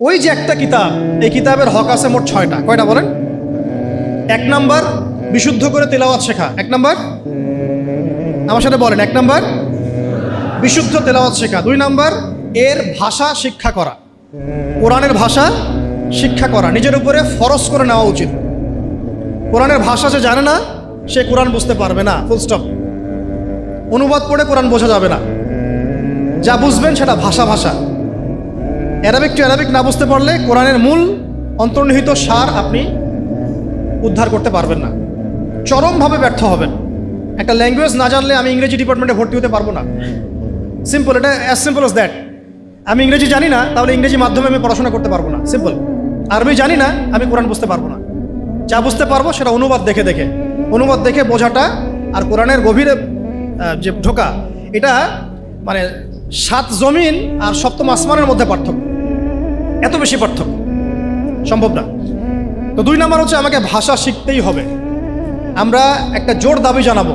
ওই যে একটা কিতাব, এই কিতাবের হক আছে মোট 6টা। কয়টা বলেন? 1 নাম্বার বিশুদ্ধ করে তেলাওয়াত শেখা। 1 নাম্বার, আমার সাথে বলেন, 1 নাম্বার বিশুদ্ধ তেলাওয়াত শেখা। 2 নাম্বার এর ভাষা শিক্ষা করা, কোরআনের ভাষা শিক্ষা করা, নিজের উপরে ফরজ করে নেওয়া উচিত। কোরআনের ভাষা যে জানে না সে কোরআন বুঝতে পারবে না, ফুল স্টপ। অনুবাদ পড়ে কোরআন বোঝা যাবে না। যা বুঝবেন সেটা ভাষা ভাষা। অ্যারাবিক টু অ্যারাবিক না বুঝতে পারলে কোরআনের মূল অন্তর্নিহিত সার আপনি উদ্ধার করতে পারবেন না, চরমভাবে ব্যর্থ হবেন। একটা ল্যাঙ্গুয়েজ না জানলে আমি ইংরেজি ডিপার্টমেন্টে ভর্তি হতে পারবো না। সিম্পল, এটা অ্যাজ সিম্পল অ্যাজ দ্যাট। আমি ইংরেজি জানি না, তাহলে ইংরেজি মাধ্যমে আমি পড়াশোনা করতে পারবো না, সিম্পল। আরবি জানি না, আমি কোরআন বুঝতে পারবো না। যা বুঝতে পারবো সেটা অনুবাদ দেখে দেখে, অনুবাদ দেখে বোঝাটা আর কোরআনের গভীরে যে ঢোকা, এটা মানে 7 জমিন আর 7ম আসমানের মধ্যে পার্থক্য, এত বেশি পার্থক্য সম্ভব না। তো 2 নাম্বার হচ্ছে আমাকে ভাষা শিখতেই হবে। আমরা একটা জোর দাবি জানাবো,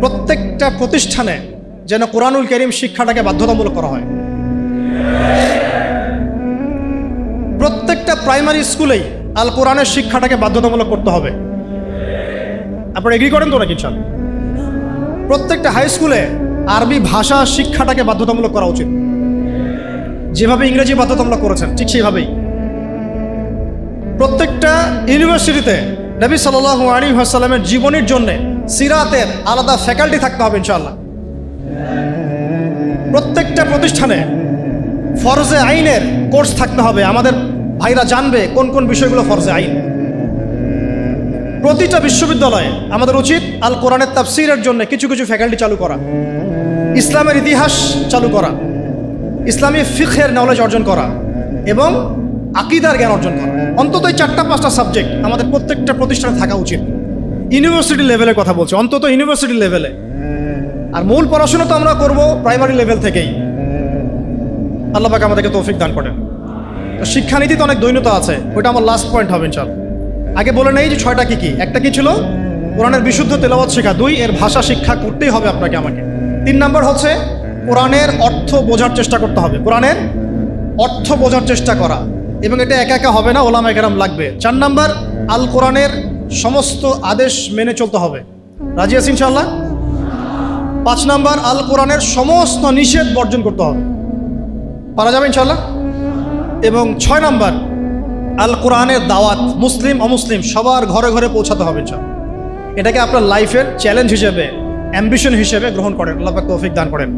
প্রত্যেকটা প্রতিষ্ঠানে যেন কোরআনুল কারীম শিক্ষাটাকে বাধ্যতামূলক করা হয়। প্রত্যেকটা প্রাইমারি স্কুলেই আল কোরআনের শিক্ষাটাকে বাধ্যতামূলক করতে হবে। আপনারা এগ্রি করেন তো নাকি? চল, প্রত্যেকটা হাই স্কুলে আরবি ভাষা শিক্ষাটাকে বাধ্যতামূলক করা উচিত। যেভাবে ইংরেজি বাধ্যতামূলক করেছেন ঠিক সেইভাবেই প্রত্যেকটা ইউনিভার্সিটিতে নবী সাল্লাল্লাহু আলাইহি ওয়াসাল্লামের জীবনীর জন্য সিরাতের আলাদা ফ্যাকাল্টি থাকতে হবে ইনশাআল্লাহ। প্রত্যেকটা প্রতিষ্ঠানে ফরজে আইনের কোর্স থাকতে হবে, আমাদের ভাইরা জানবে কোন কোন বিষয়গুলো ফরজে আইন। প্রতিটা বিশ্ববিদ্যালয়ে আমাদের উচিত আল কোরআনের তাফসীরের জন্য কিছু কিছু ফ্যাকাল্টি চালু করা, ইসলামের ইতিহাস চালু করা, ইসলামী ফিকহের নলেজ অর্জন করা এবং আকীদার জ্ঞান অর্জন করা। অন্তত এই 4টা-5টা সাবজেক্ট আমাদের প্রত্যেকটা প্রতিষ্ঠানে থাকা উচিত। ইউনিভার্সিটি লেভেলের কথা বলছি, অন্তত ইউনিভার্সিটি লেভেলে। আর মূল পড়াশোনা তো আমরা করব প্রাইমারি লেভেল থেকেই। আল্লাহ পাক আমাদেরকে তৌফিক দান করেন। তো শিক্ষানীতিতে অনেক দৈন্যতা আছে, ওইটা আমার লাস্ট পয়েন্ট হবে ইনশাআল্লাহ। আগে বলে নেই যে 6টা কি কি। একটা কি ছিল? কোরআনের বিশুদ্ধ তেলাওয়াত শেখা। 2, এর ভাষা শিক্ষা করতেই হবে আপনাকে আমাকে। 3 নাম্বার হচ্ছে কোরআনের অর্থ বোঝার চেষ্টা করতে হবে, কোরআনের অর্থ বোঝার চেষ্টা করা, এবং এটা একা একা হবে না, ওলামায়ে কেরাম লাগবে। 4 নাম্বার আল কোরআনের সমস্ত আদেশ মেনে চলতে হবে। রাজি আছি ইনশাআল্লাহ? 5 নাম্বার আল কোরআনের সমস্ত নিষেধ বর্জন করতে হবে। পারা যাবে ইনশাআল্লাহ? এবং 6 নাম্বার আল কোরআনের দাওয়াত মুসলিম অমুসলিম সবার ঘরে ঘরে পৌঁছাতে হবে ইনশাআল্লাহ। এটাকে আপনার লাইফের চ্যালেঞ্জ হিসেবে, অ্যাম্বিশন হিসেবে গ্রহণ করেন। আল্লাহ পাক তৌফিক দান করেন।